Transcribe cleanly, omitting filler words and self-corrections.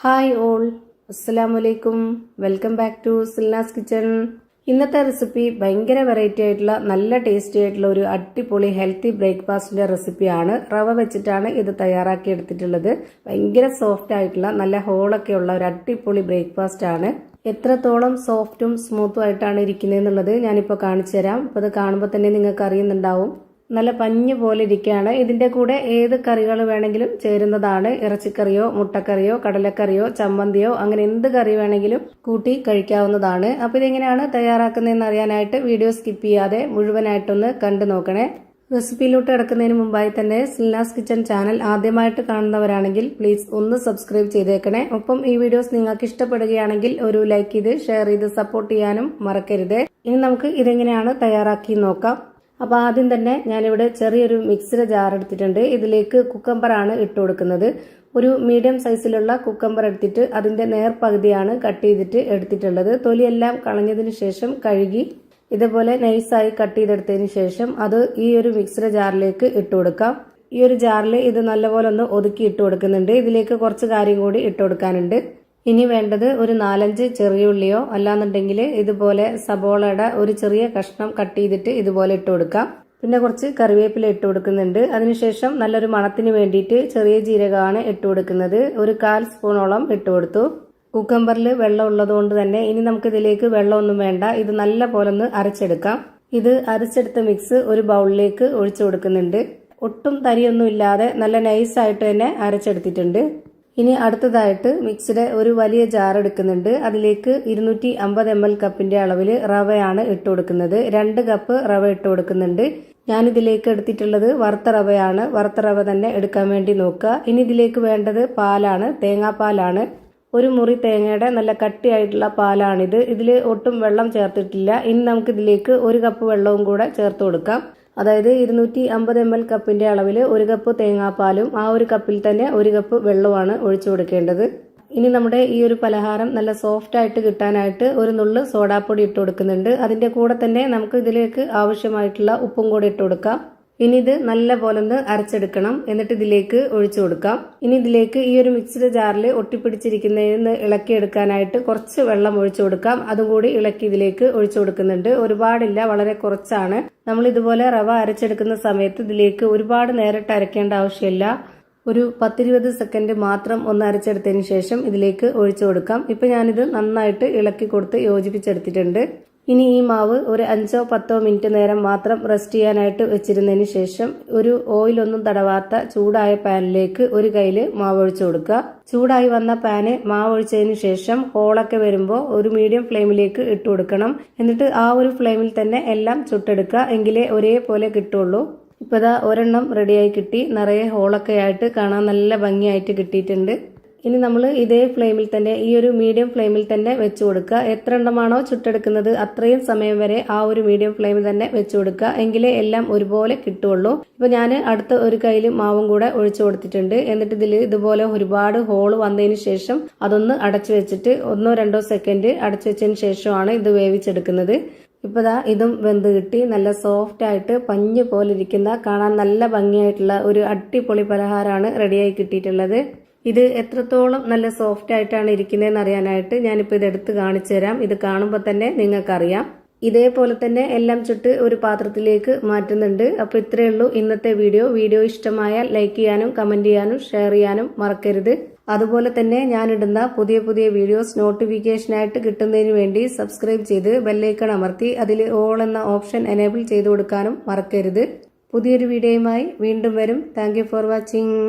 Hi all, അസ്സലാമലൈക്കും. Welcome back to Silna's kitchen. ഇന്നത്തെ recipe ഭയങ്കര വെറൈറ്റി ആയിട്ടുള്ള നല്ല ടേസ്റ്റി ആയിട്ടുള്ള ഒരു അടിപൊളി ഹെൽത്തി ബ്രേക്ക്ഫാസ്റ്റിന്റെ റെസിപ്പിയാണ്. റവ വെച്ചിട്ടാണ് ഇത് തയ്യാറാക്കി എടുത്തിട്ടുള്ളത്. ഭയങ്കര സോഫ്റ്റ് ആയിട്ടുള്ള നല്ല ഹോളൊക്കെ ഉള്ള ഒരു അടിപൊളി ബ്രേക്ക്ഫാസ്റ്റ് ആണ്. എത്രത്തോളം സോഫ്റ്റും സ്മൂത്തും ആയിട്ടാണ് ഇരിക്കുന്നത് എന്നുള്ളത് ഞാനിപ്പോൾ കാണിച്ചു തരാം. അപ്പോൾ അത് കാണുമ്പോൾ തന്നെ നിങ്ങൾക്ക് അറിയുന്നുണ്ടാവും. നല്ല പഞ്ഞ് പോലെ ഇരിക്കുകയാണ്. ഇതിന്റെ കൂടെ ഏത് കറികൾ വേണമെങ്കിലും ചേരുന്നതാണ്. ഇറച്ചിക്കറിയോ മുട്ടക്കറിയോ കടലക്കറിയോ ചമ്മന്തിയോ അങ്ങനെ എന്ത് കറി വേണമെങ്കിലും കൂട്ടി കഴിക്കാവുന്നതാണ്. അപ്പോൾ ഇതെങ്ങനെയാണ് തയ്യാറാക്കുന്നതെന്ന് അറിയാനായിട്ട് വീഡിയോ സ്കിപ്പ് ചെയ്യാതെ മുഴുവനായിട്ടൊന്ന് കണ്ടു നോക്കണേ. റെസിപ്പിയിലോട്ട് കിടക്കുന്നതിന് മുമ്പായി തന്നെ സിൽനാസ് കിച്ചൺ ചാനൽ ആദ്യമായിട്ട് കാണുന്നവരാണെങ്കിൽ പ്ലീസ് ഒന്ന് സബ്സ്ക്രൈബ് ചെയ്തേക്കണേ. ഒപ്പം ഈ വീഡിയോസ് നിങ്ങൾക്ക് ഇഷ്ടപ്പെടുകയാണെങ്കിൽ ഒരു ലൈക്ക് ചെയ്ത് ഷെയർ ചെയ്ത് സപ്പോർട്ട് ചെയ്യാനും മറക്കരുത്. ഇനി നമുക്ക് ഇതെങ്ങനെയാണ് തയ്യാറാക്കി നോക്കാം. അപ്പോൾ ആദ്യം തന്നെ ഞാനിവിടെ ചെറിയൊരു മിക്സിയുടെ ജാർ എടുത്തിട്ടുണ്ട്. ഇതിലേക്ക് കുക്കമ്പറാണ് ഇട്ട് കൊടുക്കുന്നത്. ഒരു മീഡിയം സൈസിലുള്ള കുക്കമ്പർ എടുത്തിട്ട് അതിന്റെ നേർപകുതിയാണ് കട്ട് ചെയ്തിട്ട് എടുത്തിട്ടുള്ളത്. തൊലിയെല്ലാം കളഞ്ഞതിന് ശേഷം കഴുകി ഇതുപോലെ നൈസായി കട്ട് ചെയ്തെടുത്തതിന് ശേഷം അത് ഈ ഒരു മിക്സിയുടെ ജാറിലേക്ക് ഇട്ട് കൊടുക്കാം. ഈ ഒരു ജാറിൽ ഇത് നല്ലപോലെ ഒന്ന് ഒതുക്കി ഇട്ട് കൊടുക്കുന്നുണ്ട്. ഇതിലേക്ക് കുറച്ച് കാര്യം കൂടി ഇട്ട് കൊടുക്കാനുണ്ട്. ഇനി വേണ്ടത് ഒരു 4-5 ചെറിയ ഉള്ളിയോ അല്ലാന്നുണ്ടെങ്കിൽ ഇതുപോലെ സബോളയുടെ ഒരു ചെറിയ കഷ്ണം കട്ട് ചെയ്തിട്ട് ഇതുപോലെ ഇട്ട് കൊടുക്കാം. പിന്നെ കുറച്ച് കറിവേപ്പില ഇട്ട് കൊടുക്കുന്നുണ്ട്. അതിനുശേഷം നല്ലൊരു മണത്തിന് വേണ്ടിയിട്ട് ചെറിയ ജീരകമാണ് ഇട്ട് കൊടുക്കുന്നത്. ഒരു 1/4 സ്പൂണോളം ഇട്ട് കൊടുത്തു. കുക്കമ്പറിൽ വെള്ളം ഉള്ളതുകൊണ്ട് തന്നെ ഇനി നമുക്ക് ഇതിലേക്ക് വെള്ളമൊന്നും വേണ്ട. ഇത് നല്ല പോലെ ഒന്ന് അരച്ചെടുക്കാം. ഇത് അരച്ചെടുത്ത മിക്സ് ഒരു ബൗളിലേക്ക് ഒഴിച്ചു കൊടുക്കുന്നുണ്ട്. ഒട്ടും തരിയൊന്നും ഇല്ലാതെ നല്ല നൈസായിട്ട് തന്നെ അരച്ചെടുത്തിട്ടുണ്ട്. ഇനി അടുത്തതായിട്ട് മിക്സിയുടെ ഒരു വലിയ ജാർ എടുക്കുന്നുണ്ട്. അതിലേക്ക് 250 ml കപ്പിന്റെ അളവിൽ റവയാണ് ഇട്ട് കൊടുക്കുന്നത്. 2 കപ്പ് റവ ഇട്ട് കൊടുക്കുന്നുണ്ട്. ഞാനിതിലേക്ക് എടുത്തിട്ടുള്ളത് വറുത്ത റവയാണ്. വറുത്ത റവ തന്നെ എടുക്കാൻ വേണ്ടി നോക്കുക. ഇനി ഇതിലേക്ക് വേണ്ടത് പാലാണ്, തേങ്ങാപ്പാലാണ്. ഒരു മുറി തേങ്ങയുടെ നല്ല കട്ടിയായിട്ടുള്ള പാലാണിത്. ഇതിൽ ഒട്ടും വെള്ളം ചേർത്തിട്ടില്ല. ഇനി നമുക്ക് ഇതിലേക്ക് 1 കപ്പ് വെള്ളവും കൂടെ ചേർത്ത് കൊടുക്കാം. അതായത് 250 ml കപ്പിന്റെ അളവിൽ 1 കപ്പ് തേങ്ങാപ്പാലും ആ ഒരു കപ്പിൽ തന്നെ 1 കപ്പ് വെള്ളവുമാണ് ഒഴിച്ചു കൊടുക്കേണ്ടത്. ഇനി നമ്മുടെ ഈ ഒരു പലഹാരം നല്ല സോഫ്റ്റ് ആയിട്ട് കിട്ടാനായിട്ട് ഒരു നുള്ള് സോഡാപ്പൊടി ഇട്ട് കൊടുക്കുന്നുണ്ട്. അതിന്റെ കൂടെ തന്നെ നമുക്ക് ഇതിലേക്ക് ആവശ്യമായിട്ടുള്ള ഉപ്പും കൂടെ ഇട്ട് കൊടുക്കാം. ഇനി ഇത് നല്ല പോലെ ഒന്ന് അരച്ചെടുക്കണം. എന്നിട്ട് ഇതിലേക്ക് ഒഴിച്ചു കൊടുക്കാം. ഇനി ഇതിലേക്ക് ഈ ഒരു മിക്സിയുടെ ജാറിൽ ഒട്ടിപ്പിടിച്ചിരിക്കുന്നതിന് ഇളക്കിയെടുക്കാനായിട്ട് കുറച്ച് വെള്ളം ഒഴിച്ചു കൊടുക്കാം. അതും കൂടി ഇളക്കി ഇതിലേക്ക് ഒഴിച്ചു കൊടുക്കുന്നുണ്ട്. ഒരുപാടില്ല, വളരെ കുറച്ചാണ്. നമ്മൾ ഇതുപോലെ റവ അരച്ചെടുക്കുന്ന സമയത്ത് ഇതിലേക്ക് ഒരുപാട് നേരിട്ട് അരക്കേണ്ട ആവശ്യമില്ല. ഒരു 10-20 സെക്കൻഡ് മാത്രം ഒന്ന് അരച്ചെടുത്തതിന് ശേഷം ഇതിലേക്ക് ഒഴിച്ചു കൊടുക്കാം. ഇപ്പൊ ഞാനിത് നന്നായിട്ട് ഇളക്കി കൊടുത്ത് യോജിപ്പിച്ചെടുത്തിട്ടുണ്ട്. ഇനി ഈ മാവ് ഒരു 5-10 മിനിറ്റ് നേരം മാത്രം റെസ്റ്റ് ചെയ്യാനായിട്ട് വെച്ചിരുന്നതിന് ശേഷം ഒരു ഓയിലൊന്നും തടവാത്ത ചൂടായ പാനിലേക്ക് ഒരു കയ്യിൽ മാവ് ഒഴിച്ചു കൊടുക്കുക. ചൂടായി വന്ന പാന് മാവ് ഒഴിച്ചതിന് ശേഷം ഹോളൊക്കെ വരുമ്പോൾ ഒരു മീഡിയം ഫ്ലെയിമിലേക്ക് ഇട്ട് കൊടുക്കണം. എന്നിട്ട് ആ ഒരു ഫ്ലെയിമിൽ തന്നെ എല്ലാം ചുട്ടെടുക്കുക. എങ്കിലേ ഒരേപോലെ കിട്ടുള്ളൂ. ഇപ്പൊ ഇതാ ഒരെണ്ണം റെഡിയായി കിട്ടി. നിറയെ ഹോളൊക്കെ ആയിട്ട് കാണാൻ നല്ല ഭംഗിയായിട്ട് കിട്ടിയിട്ടുണ്ട്. ഇനി നമ്മൾ ഇതേ ഫ്ലെയിമിൽ തന്നെ ഈ ഒരു മീഡിയം ഫ്ലെയിമിൽ തന്നെ വെച്ചു കൊടുക്കുക. എത്ര എണ്ണമാണോ ചുട്ടെടുക്കുന്നത് അത്രയും സമയം വരെ ആ ഒരു മീഡിയം ഫ്ലെയിമിൽ തന്നെ വെച്ചു കൊടുക്കുക. എങ്കിലേ എല്ലാം ഒരുപോലെ കിട്ടുള്ളൂ. ഇപ്പൊ ഞാൻ അടുത്ത ഒരു കയ്യിൽ മാവും കൂടെ ഒഴിച്ചു കൊടുത്തിട്ടുണ്ട്. എന്നിട്ട് ഇതിൽ ഇതുപോലെ ഒരുപാട് ഹോള് വന്നതിന് ശേഷം അതൊന്ന് അടച്ചു വെച്ചിട്ട് 1-2 സെക്കൻഡ് അടച്ചു വെച്ചതിന് ശേഷമാണ് ഇത് വേവിച്ചെടുക്കുന്നത്. ഇപ്പൊ ദാ ഇതും വെന്ത് കിട്ടി. നല്ല സോഫ്റ്റ് ആയിട്ട് പഞ്ഞ് പോലെ ഇരിക്കുന്ന കാണാൻ നല്ല ഭംഗിയായിട്ടുള്ള ഒരു അടിപൊളി പലഹാരമാണ് റെഡിയായി കിട്ടിയിട്ടുള്ളത്. ഇത് എത്രത്തോളം നല്ല സോഫ്റ്റ് ആയിട്ടാണ് ഇരിക്കുന്നതെന്ന് അറിയാനായിട്ട് ഞാനിപ്പോൾ ഇതെടുത്ത് കാണിച്ചു തരാം. ഇത് കാണുമ്പോൾ തന്നെ നിങ്ങൾക്കറിയാം. ഇതേപോലെ തന്നെ എല്ലാം ചുട്ട് ഒരു പാത്രത്തിലേക്ക് മാറ്റുന്നുണ്ട്. അപ്പോൾ ഇത്രയേ ഉള്ളൂ ഇന്നത്തെ വീഡിയോ ഇഷ്ടമായാൽ ലൈക്ക് ചെയ്യാനും കമന്റ് ചെയ്യാനും ഷെയർ ചെയ്യാനും മറക്കരുത്. അതുപോലെ തന്നെ ഞാനിടുന്ന പുതിയ വീഡിയോസ് നോട്ടിഫിക്കേഷനായിട്ട് കിട്ടുന്നതിന് വേണ്ടി സബ്സ്ക്രൈബ് ചെയ്ത് ബെല്ലൈക്കൺ അമർത്തി അതിൽ ഓൾ എന്ന ഓപ്ഷൻ എനേബിൾ ചെയ്ത് കൊടുക്കാനും മറക്കരുത്. പുതിയൊരു വീഡിയോയുമായി വീണ്ടും വരും. Thank you for watching.